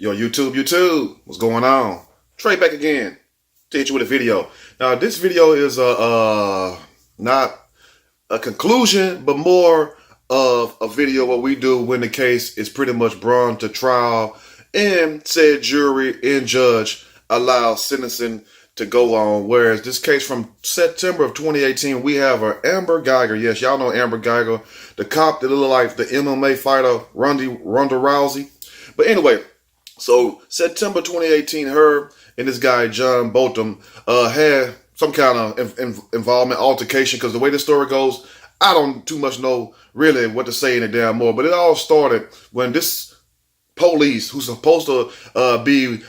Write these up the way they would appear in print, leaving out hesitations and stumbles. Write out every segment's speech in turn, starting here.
Yo, YouTube, what's going on? Trey back again to hit you with a video. Now, this video is not a conclusion, but more of a video what we do when the case is pretty much brought to trial and said jury and judge allow sentencing to go on. Whereas this case from September of 2018, we have Amber Guyger. Yes, y'all know Amber Guyger, the cop that looked like the MMA fighter Ronda Rousey. But anyway, so September 2018, her and this guy, John Botham, had some kind of involvement, altercation, because the way the story goes, I don't too much know really what to say in it damn more. But it all started when this police, who's supposed to be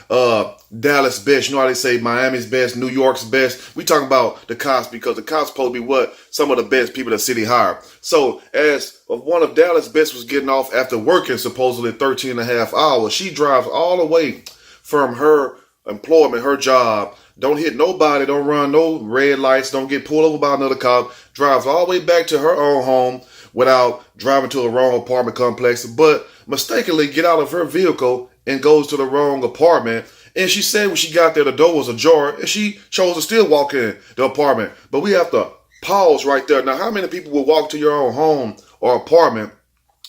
Dallas best, you know how they say Miami's best, New York's best. We talking about the cops because the cops supposed to be what some of the best people the city hire. So as one of Dallas best was getting off after working supposedly 13 and a half hours, she drives all the way from her employment, her job, don't hit nobody, don't run no red lights, don't get pulled over by another cop, drives all the way back to her own home without driving to the wrong apartment complex, but mistakenly get out of her vehicle and goes to the wrong apartment. And she said when she got there, the door was ajar, and she chose to still walk in the apartment. But we have to pause right there. Now, how many people will walk to your own home or apartment,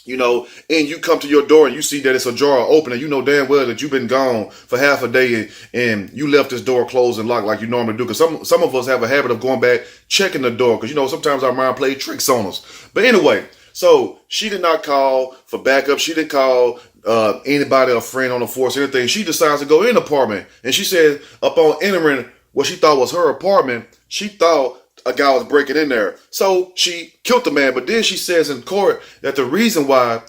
you know, and you come to your door and you see that it's ajar or open, and you know damn well that you've been gone for half a day and you left this door closed and locked like you normally do? Because some of us have a habit of going back, checking the door, because, you know, sometimes our mind plays tricks on us. But anyway, so she did not call for backup. She didn't call anybody, a friend on the force, anything. She decides to go in the apartment. And she said upon entering what she thought was her apartment, she thought a guy was breaking in there. So she killed the man. But then she says in court that the reason why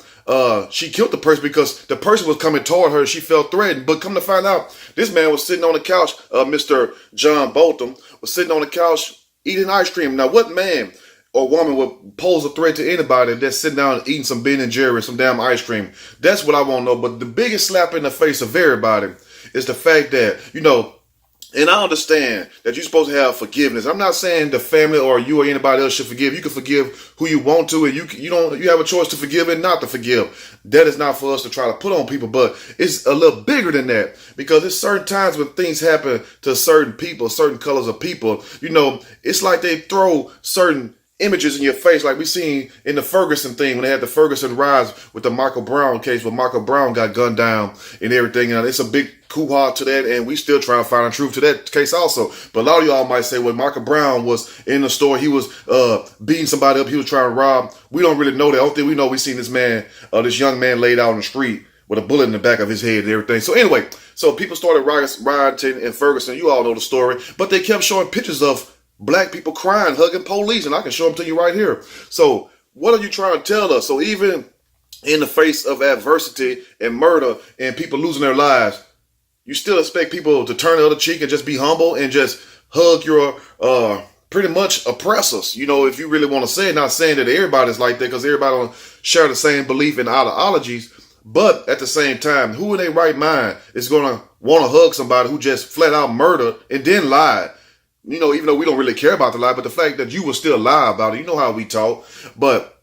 she killed the person because the person was coming toward her. She felt threatened. But come to find out, this man was sitting on the couch. Mr. John Botham was sitting on the couch eating ice cream. Now, what man or woman would pose a threat to anybody that's sitting down and eating some Ben & Jerry's, some damn ice cream? That's what I want to know. But the biggest slap in the face of everybody is the fact that, you know, and I understand that you're supposed to have forgiveness. I'm not saying the family or you or anybody else should forgive. You can forgive who you want to, and you have a choice to forgive and not to forgive. That is not for us to try to put on people, but it's a little bigger than that, because there's certain times when things happen to certain people, certain colors of people. You know, it's like they throw certain images in your face, like we seen in the Ferguson thing when they had the Ferguson rise with the Michael Brown case where Michael Brown got gunned down and everything. And it's a big hoo-ha to that, and we still trying to find the truth to that case also. But a lot of y'all might say, well, Michael Brown was in the store, he was beating somebody up, he was trying to rob. We don't really know that. The only thing we know, we seen this man, this young man laid out on the street with a bullet in the back of his head and everything. So anyway, so people started rioting in Ferguson. You all know the story, but they kept showing pictures of black people crying, hugging police, and I can show them to you right here. So what are you trying to tell us? So even in the face of adversity and murder and people losing their lives, you still expect people to turn the other cheek and just be humble and just hug your pretty much oppressors. You know, if you really want to say it, not saying that everybody's like that, because everybody don't share the same belief and ideologies. But at the same time, who in their right mind is going to want to hug somebody who just flat out murdered and then lied? You know, even though we don't really care about the lie, but the fact that you would still lie about it, you know how we talk. But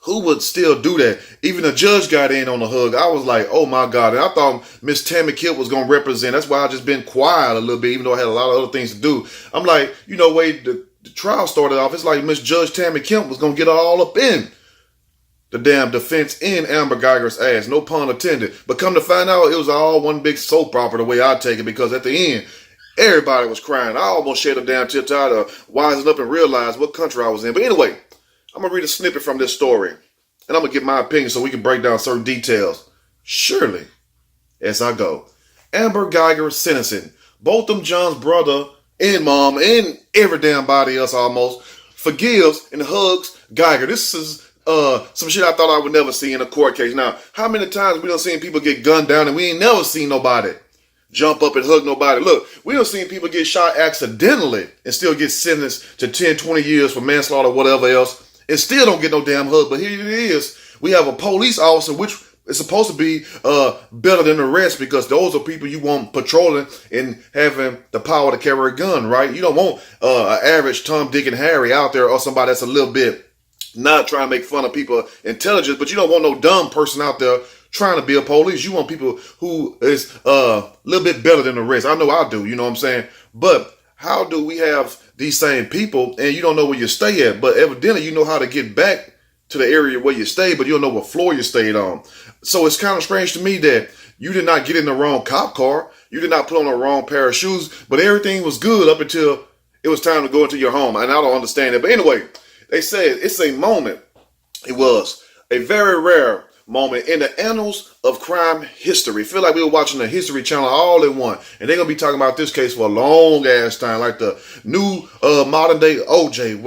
who would still do that? Even the judge got in on the hug. I was like, oh my God. And I thought Miss Tammy Kipp was going to represent. That's why I just been quiet a little bit, even though I had a lot of other things to do. I'm like, you know, the trial started off, it's like Miss Judge Tammy Kipp was going to get all up in the damn defense in Amber Guyger's ass. No pun intended. But come to find out, it was all one big soap opera the way I take it, because at the end, everybody was crying. I almost shed a damn tear to wisen up and realize what country I was in. But anyway, I'm going to read a snippet from this story, and I'm going to give my opinion so we can break down certain details. Surely, as I go. Amber Guyger sentencing. Botham John's brother and mom and every damn body else almost forgives and hugs Guyger. This is some shit I thought I would never see in a court case. Now, how many times we done seen people get gunned down and we ain't never seen nobody jump up and hug nobody? Look, we done seen people get shot accidentally and still get sentenced to 10, 20 years for manslaughter or whatever else and still don't get no damn hug. But here it is. We have a police officer, which is supposed to be better than the rest, because those are people you want patrolling and having the power to carry a gun, right? You don't want an average Tom, Dick, and Harry out there, or somebody that's a little bit not trying to make fun of people intelligence, but you don't want no dumb person out there trying to be a police. You want people who is a little bit better than the rest. I know I do, you know what I'm saying? But how do we have these same people and you don't know where you stay at, but evidently you know how to get back to the area where you stay, but you don't know what floor you stayed on. So it's kind of strange to me that you did not get in the wrong cop car. You did not put on the wrong pair of shoes, but everything was good up until it was time to go into your home. And I don't understand it. But anyway, they said it's a moment. It was a very rare moment in the annals of crime history. Feel like we were watching the History Channel all in one. And they're going to be talking about this case for a long ass time, like the new modern day OJ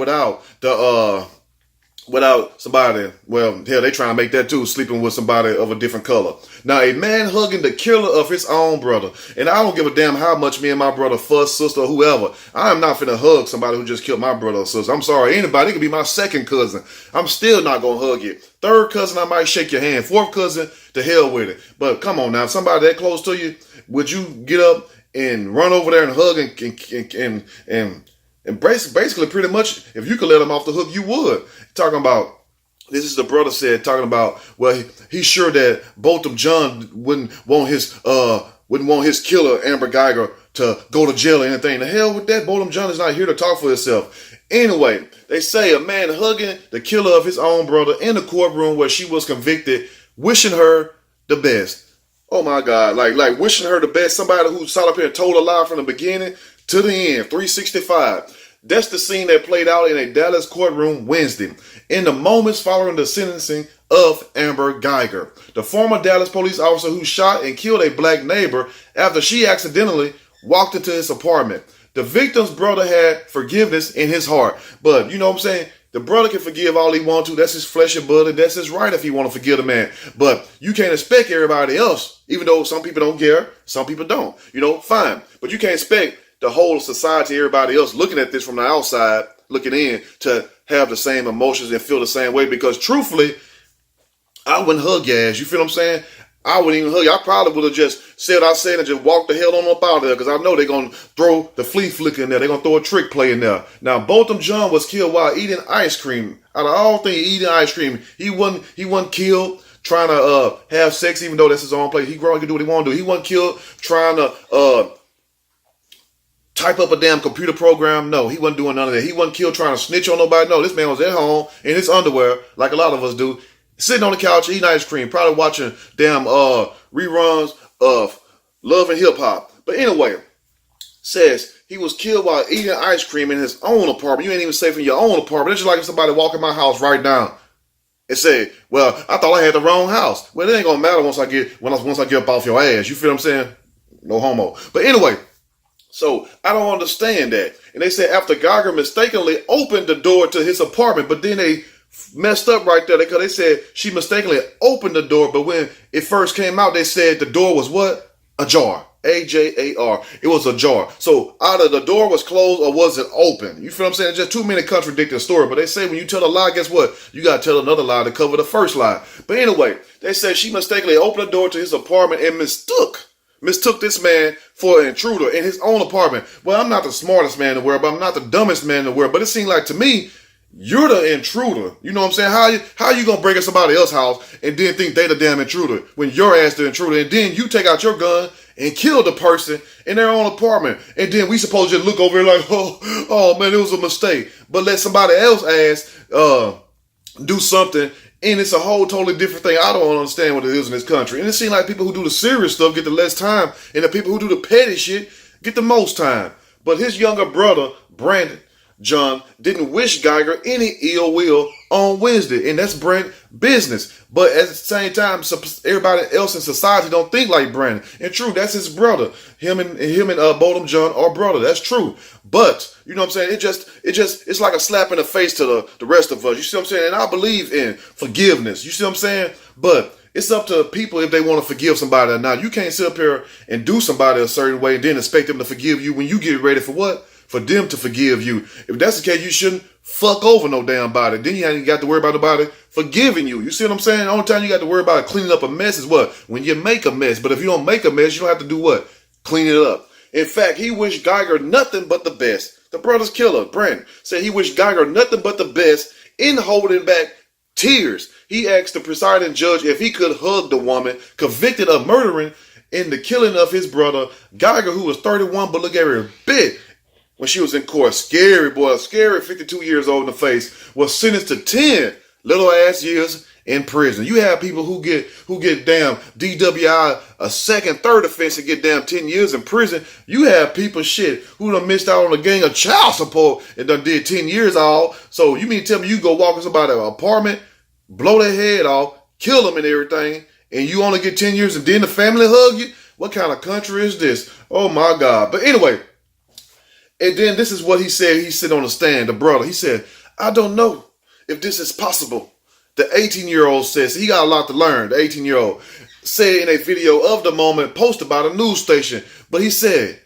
without somebody, well, hell, they trying to make that too, sleeping with somebody of a different color. Now, a man hugging the killer of his own brother. And I don't give a damn how much me and my brother fuss, sister, or whoever. I am not finna hug somebody who just killed my brother or sister. I'm sorry, anybody. It could be my second cousin. I'm still not gonna hug you. Third cousin, I might shake your hand. Fourth cousin, to hell with it. But come on now, somebody that close to you, would you get up and run over there and hug and basically pretty much, if you could let him off the hook, you would. Talking about, this is the brother said, talking about, well, he's sure that Botham John wouldn't want his killer, Amber Guyger, to go to jail or anything. The hell with that. Botham John is not here to talk for himself. Anyway, they say a man hugging the killer of his own brother in the courtroom where she was convicted, wishing her the best. Oh my God, like wishing her the best. Somebody who sat up here and told a lie from the beginning to the end, 365. That's the scene that played out in a Dallas courtroom Wednesday, in the moments following the sentencing of Amber Guyger, the former Dallas police officer who shot and killed a black neighbor after she accidentally walked into his apartment. The victim's brother had forgiveness in his heart, but you know what I'm saying? The brother can forgive all he wants to. That's his flesh and blood, and that's his right if he want to forgive the man. But you can't expect everybody else, even though some people don't care, some people don't. You know, fine. But you can't expect the whole society, everybody else looking at this from the outside, looking in, to have the same emotions and feel the same way. Because truthfully, I wouldn't hug your ass. You feel what I'm saying? I wouldn't even hug you. I probably would have just said what I said and just walked the hell on up out of there, because I know they're going to throw the flea flicker in there. They're going to throw a trick play in there. Now, Botham John was killed while eating ice cream. Out of all things, eating ice cream, he wasn't killed trying to have sex, even though that's his own place. He grown, he can do what he want to do. He wasn't killed trying to type up a damn computer program. No, he wasn't doing none of that. He wasn't killed trying to snitch on nobody. No, this man was at home in his underwear, like a lot of us do, sitting on the couch eating ice cream, probably watching damn reruns of Love and Hip Hop. But anyway, says he was killed while eating ice cream in his own apartment. You ain't even safe in your own apartment. It's just like if somebody walk in my house right now and say, well, I thought I had the wrong house. Well, it ain't gonna matter once I get up off your ass. You feel what I'm saying? No homo. But anyway, so I don't understand that. And they said after Guyger mistakenly opened the door to his apartment, but then they messed up right there, because they said she mistakenly opened the door, but when it first came out, they said the door was what? Ajar. A-J-A-R. It was ajar. So either the door was closed or was it open? You feel what I'm saying? It's just too many contradicting stories. But they say when you tell a lie, guess what? You got to tell another lie to cover the first lie. But anyway, they said she mistakenly opened the door to his apartment and mistook this man for an intruder in his own apartment. Well, I'm not the smartest man in the world, but I'm not the dumbest man in the world. But it seemed like to me, you're the intruder. You know what I'm saying? How you gonna break in somebody else's house and then think they the damn intruder when your ass the intruder, and then you take out your gun and kill the person in their own apartment, and then we supposed to look over here like, oh man, it was a mistake. But let somebody else ass do something, and it's a whole totally different thing. I don't understand what it is in this country. And it seems like people who do the serious stuff get the less time, and the people who do the petty shit get the most time. But his younger brother, Brandon John, didn't wish Guyger any ill will on Wednesday, and that's Brandon's business. But at the same time, everybody else in society don't think like Brandon. And true, that's his brother. Him and Botham John are brother. That's true. But you know what I'm saying? It's like a slap in the face to the rest of us. You see what I'm saying? And I believe in forgiveness. You see what I'm saying? But it's up to people if they want to forgive somebody or not. You can't sit up here and do somebody a certain way and then expect them to forgive you when you get ready for what? For them to forgive you. If that's the case, you shouldn't fuck over no damn body. Then you ain't got to worry about nobody forgiving you. You see what I'm saying? The only time you got to worry about cleaning up a mess is what? When you make a mess. But if you don't make a mess, you don't have to do what? Clean it up. In fact, he wished Guyger nothing but the best. The brother's killer, Brandon, said he wished Guyger nothing but the best in holding back tears He asked the presiding judge if he could hug the woman convicted of murdering in the killing of his brother, Guyger, who was 31, but look at her bit when she was in court. Scary, boy. Scary, 52 years old in the face, was sentenced to 10 little ass years in prison. You have people who get damn DWI a second, third offense and get damn 10 years in prison. You have people who done missed out on a gang of child support and done did 10 years all. So you mean to tell me you go walk in somebody's apartment, blow their head off, kill them and everything, and you only get 10 years and then the family hug you? What kind of country is this? Oh my God. But anyway, and then this is what he said. He said on the stand, the brother, he said, I don't know if this is possible. The 18-year-old says, he got a lot to learn. The 18-year-old said in a video of the moment posted by the news station. But he said,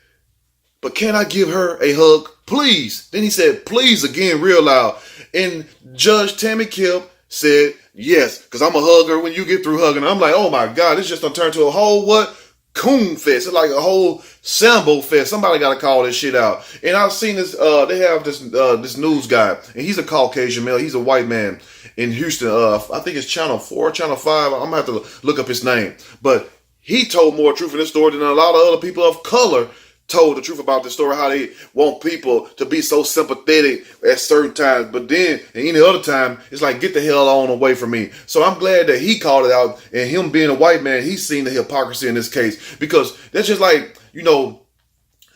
but can I give her a hug, please? Then he said, please, again, real loud. And Judge Tammy Kemp said, yes, because I'm going to hug her when you get through hugging her. I'm like, oh my God, this just done turned to a whole what? Coon fest. It's like a whole Sambo fest. Somebody got to call this shit out. And I've seen this, they have this news guy, and he's a Caucasian male. He's a white man in Houston. I think it's Channel 4, Channel 5. I'm going to have to look up his name. But he told more truth in this story than a lot of other people of color told the truth about this story, how they want people to be so sympathetic at certain times, but then at any other time, it's like, get the hell on away from me. So I'm glad that he called it out, and him being a white man, he's seen the hypocrisy in this case, because that's just like,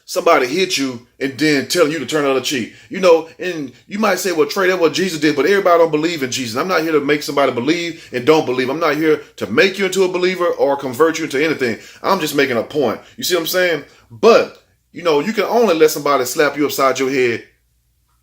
somebody hit you and then telling you to turn the other cheek, and you might say, well, Trey, that's what Jesus did, but everybody don't believe in Jesus. I'm not here to make somebody believe and don't believe. I'm not here to make you into a believer or convert you into anything. I'm just making a point. You see what I'm saying? But you can only let somebody slap you upside your head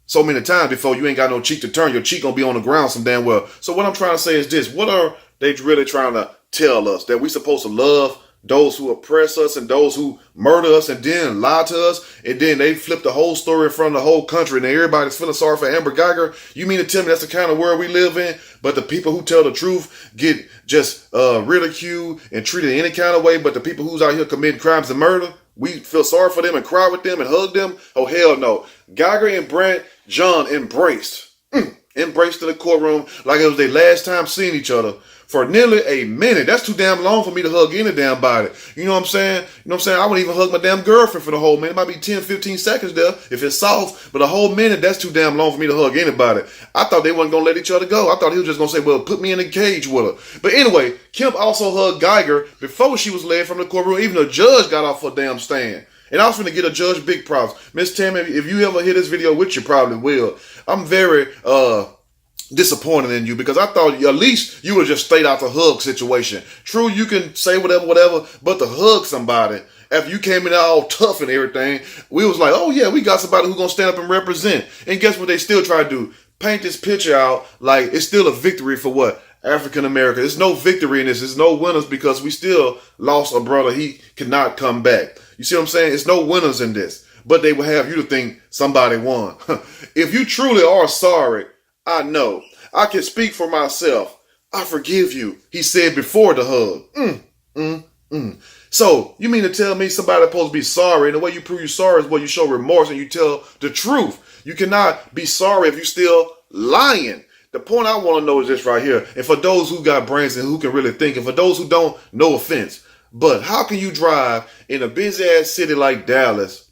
so many times before you ain't got no cheek to turn. Your cheek gonna be on the ground some damn well. So what I'm trying to say is this. What are they really trying to tell us? That we supposed to love those who oppress us and those who murder us and then lie to us, and then they flip the whole story in front of the whole country and everybody's feeling sorry for Amber Guyger? You mean to tell me that's the kind of world we live in? But the people who tell the truth get just ridiculed and treated any kind of way, but the people who's out here committing crimes and murder, we feel sorry for them and cry with them and hug them? Oh, hell no. Guyger and Brant John embraced in the courtroom like it was their last time seeing each other for nearly a minute. That's too damn long for me to hug any damn body. You know what I'm saying? I wouldn't even hug my damn girlfriend for the whole minute. It might be 10, 15 seconds there if it's soft, but a whole minute, that's too damn long for me to hug anybody. I thought they wasn't going to let each other go. I thought he was just going to say, well, put me in a cage with her. But anyway, Kemp also hugged Guyger before she was led from the courtroom. Even the judge got off her damn stand. And I was going to get a judge big props. Miss Tammy, if you ever hear this video, which you probably will, I'm very disappointed in you, because I thought at least you would just stayed out the hug situation. True, you can say whatever, but to hug somebody after you came in all tough and everything, we was like, oh yeah, we got somebody who's going to stand up and represent. And guess what they still try to do? Paint this picture out like it's still a victory for what? African America. There's no victory in this. There's no winners, because we still lost a brother. He cannot come back. You see what I'm saying? It's no winners in this, but they will have you to think somebody won. If you truly are sorry, I know. I can speak for myself. I forgive you, he said before the hug. So, you mean to tell me somebody's supposed to be sorry, and the way you prove you're sorry is when you show remorse and you tell the truth. You cannot be sorry if you're still lying. The point I want to know is this right here. And for those who got brains and who can really think, and for those who don't, no offense, but how can you drive in a busy-ass city like Dallas,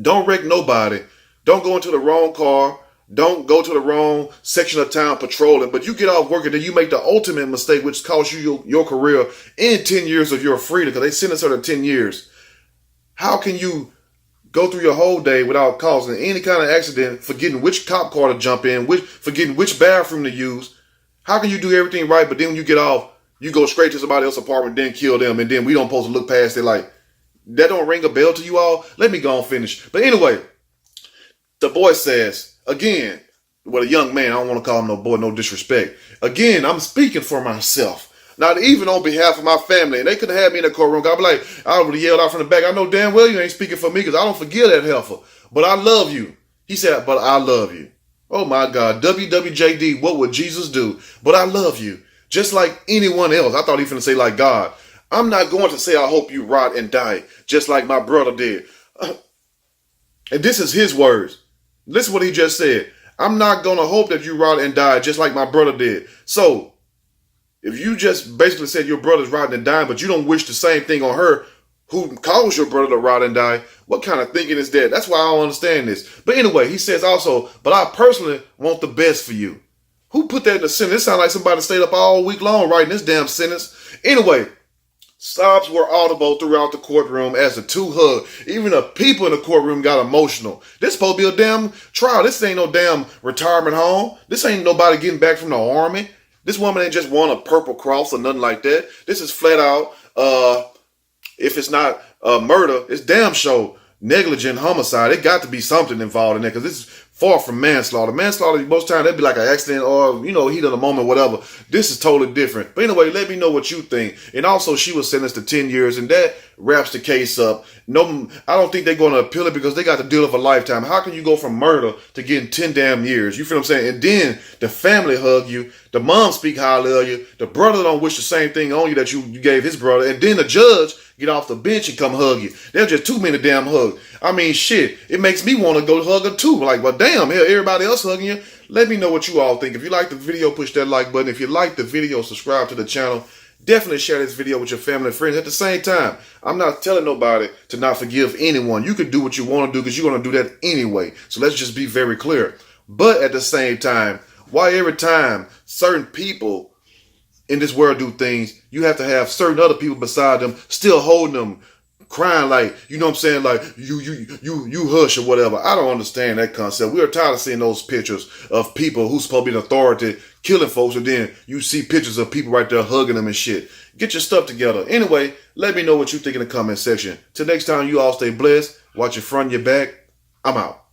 don't wreck nobody, don't go into the wrong car, don't go to the wrong section of town patrolling, but you get off work and then you make the ultimate mistake, which costs you your career and 10 years of your freedom, because they sentenced her to 10 years. How can you go through your whole day without causing any kind of accident, forgetting which cop car to jump in, forgetting which bathroom to use? How can you do everything right, but then when you get off, you go straight to somebody else's apartment, then kill them, and then we don't supposed to look past it like, that don't ring a bell to you all? Let me go and finish. But anyway, the boy says, again, well, a young man, I don't want to call him no boy, no disrespect. Again, I'm speaking for myself. Not even on behalf of my family. And they could have had me in the courtroom. I'd be like, I would have yelled out from the back, I know damn well you ain't speaking for me, because I don't forgive that heifer. But I love you. He said, but I love you. Oh my God. WWJD, what would Jesus do? But I love you. Just like anyone else. I thought he was going to say like God. I'm not going to say I hope you rot and die, just like my brother did. And this is his words. Listen what he just said. I'm not going to hope that you rot and die just like my brother did. So if you just basically said your brother's rotting and dying, but you don't wish the same thing on her who caused your brother to rot and die, what kind of thinking is that? That's why I don't understand this. But anyway, he says also, but I personally want the best for you. Who put that in the sentence? It sounds like somebody stayed up all week long writing this damn sentence. Anyway, sobs were audible throughout the courtroom as the two hugged. Even the people in the courtroom got emotional. This supposed to be a damn trial. This ain't no damn retirement home. This ain't nobody getting back from the army. This woman ain't just won a Purple Cross or nothing like that. This is flat out, if it's not murder, it's damn sure negligent homicide. It got to be something involved in there because this is far from manslaughter. Manslaughter, most times, that'd be like an accident or, heat of the moment, whatever. This is totally different. But anyway, let me know what you think. And also, she was sentenced to 10 years, and that wraps the case up. No, I don't think they're going to appeal it because they got the deal of a lifetime. How can you go from murder to getting 10 damn years? You feel what I'm saying? And then the family hug you. The mom speak highly of you. The brother don't wish the same thing on you that you gave his brother. And then the judge get off the bench and come hug you. There's just too many damn hugs. I mean, shit. It makes me want to go hug her too. Like, well, damn, hell, everybody else hugging you. Let me know what you all think. If you like the video, push that like button. If you like the video, subscribe to the channel. Definitely share this video with your family and friends. At the same time, I'm not telling nobody to not forgive anyone. You can do what you want to do because you're going to do that anyway. So let's just be very clear. But at the same time, why every time certain people in this world do things, you have to have certain other people beside them still holding them, crying like, you know what I'm saying, like you hush or whatever. I don't understand that concept. We are tired of seeing those pictures of people who's supposed to be in authority killing folks, and then you see pictures of people right there hugging them and shit. Get your stuff together. Anyway, let me know what you think in the comment section. Till next time, you all stay blessed. Watch your front and your back. I'm out.